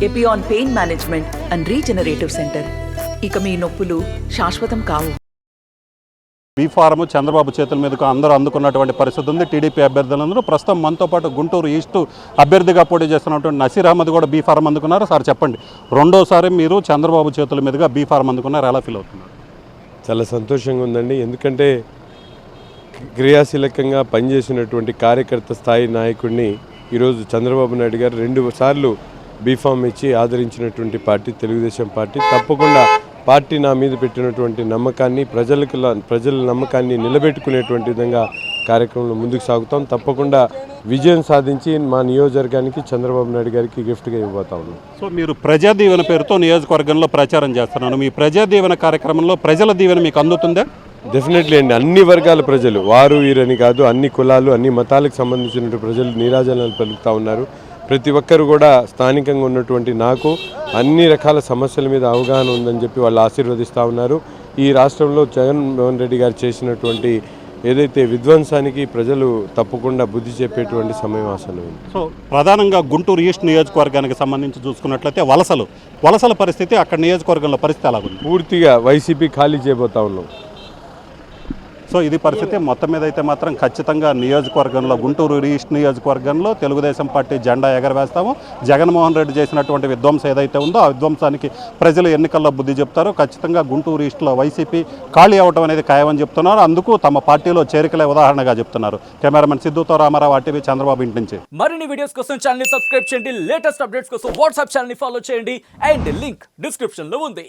Epione pain management and regenerative centre. ఇక మీ నొప్పులు శాశ్వతం కావు. బీఫారము చంద్రబాబు చేతుల మీదకు అందరూ అందుకున్నటువంటి పరిస్థితి ఉంది. టీడీపీ అభ్యర్థులందరూ ప్రస్తుతం మనతో పాటు గుంటూరు ఈస్ట్ అభ్యర్థిగా పోటీ చేస్తున్నటువంటి నసీర్ అహ్మద్ కూడా బీఫారం అందుకున్నారు. సార్ చెప్పండి, రెండోసారి మీరు చంద్రబాబు చేతుల మీదుగా బీఫారం అందుకున్నారు, ఎలా ఫీల్ అవుతున్నారు? చాలా సంతోషంగా ఉందండి. ఎందుకంటే క్రియాశీలకంగా పనిచేసినటువంటి కార్యకర్త స్థాయి నాయకుడిని ఈరోజు చంద్రబాబు నాయుడు గారు 2 సార్లు బీఫామ్ ఇచ్చి ఆదరించినటువంటి పార్టీ తెలుగుదేశం పార్టీ. తప్పకుండా పార్టీ నా మీద పెట్టినటువంటి నమ్మకాన్ని, ప్రజల నమ్మకాన్ని నిలబెట్టుకునేటువంటి విధంగా కార్యక్రమంలో ముందుకు సాగుతాం. తప్పకుండా విజయం సాధించి మా నియోజకవర్గానికి చంద్రబాబు నాయుడు గారికి గిఫ్ట్గా ఇవ్వబోతా ఉన్నాం. సో మీరు ప్రజా దీవెన పేరుతో నియోజకవర్గంలో ప్రచారం చేస్తున్నాను. మీ ప్రజా దీవెన కార్యక్రమంలో ప్రజల దీవెన మీకు అందుతుందా? డెఫినెట్లీ అండి. అన్ని వర్గాల ప్రజలు, వారు వీరని కాదు, అన్ని కులాలు, అన్ని మతాలకు సంబంధించిన ప్రజలు నీరాజనాలు పలుకుతూ ఉన్నారు. ప్రతి ఒక్కరు కూడా స్థానికంగా ఉన్నటువంటి నాకు అన్ని రకాల సమస్యల మీద అవగాహన ఉందని చెప్పి వాళ్ళు ఆశీర్వదిస్తూ ఉన్నారు. ఈ రాష్ట్రంలో జగన్మోహన్ రెడ్డి గారు చేసినటువంటి ఏదైతే విధ్వంసానికి ప్రజలు తప్పకుండా బుద్ధి చెప్పేటువంటి సమయం ఆసన్నమైంది. సో ప్రధానంగా గుంటూరు ఈస్ట్ నియోజకవర్గానికి సంబంధించి చూసుకున్నట్లయితే వలసల పరిస్థితి అక్కడ నియోజకవర్గంలో పరిస్థితి అలాగుంది. పూర్తిగా వైసీపీ ఖాళీ చేయబోతా ఉన్నాం. సో ఇది పరిస్థితి. మొత్తం మీద అయితే మాత్రం ఖచ్చితంగా నియోజకవర్గంలో, గుంటూరు ఈస్ట్ నియోజకవర్గంలో తెలుగుదేశం పార్టీ జెండా ఎగరవేస్తాము. జగన్మోహన్ రెడ్డి చేసినటువంటి విధ్వంసం ఏదైతే ఉందో ఆ విధ్వంసానికి ప్రజలు ఎన్నికల్లో బుద్ధి చెప్తారు. ఖచ్చితంగా గుంటూరు ఈస్ట్లో వైసీపీ ఖాళీ అవడం అనేది ఖాయమని చెప్తున్నారు. అందుకు తమ పార్టీలో చేరికలే ఉదాహరణగా చెప్తున్నారు. కెమెరామెన్ సిద్ధుతో రామారావు, ఆర్టీవీ, చంద్రబాబు ఇంటి నుంచి. మరిన్ని వీడియోస్ కోసం ఛానల్ ని సబ్స్క్రైబ్ చేయండి. లేటెస్ట్ అప్డేట్స్ కోసం వాట్సాప్ ఛానల్ ని ఫాలో చేయండి. అండ్ లింక్ డిస్క్రిప్షన్ లో ఉంది.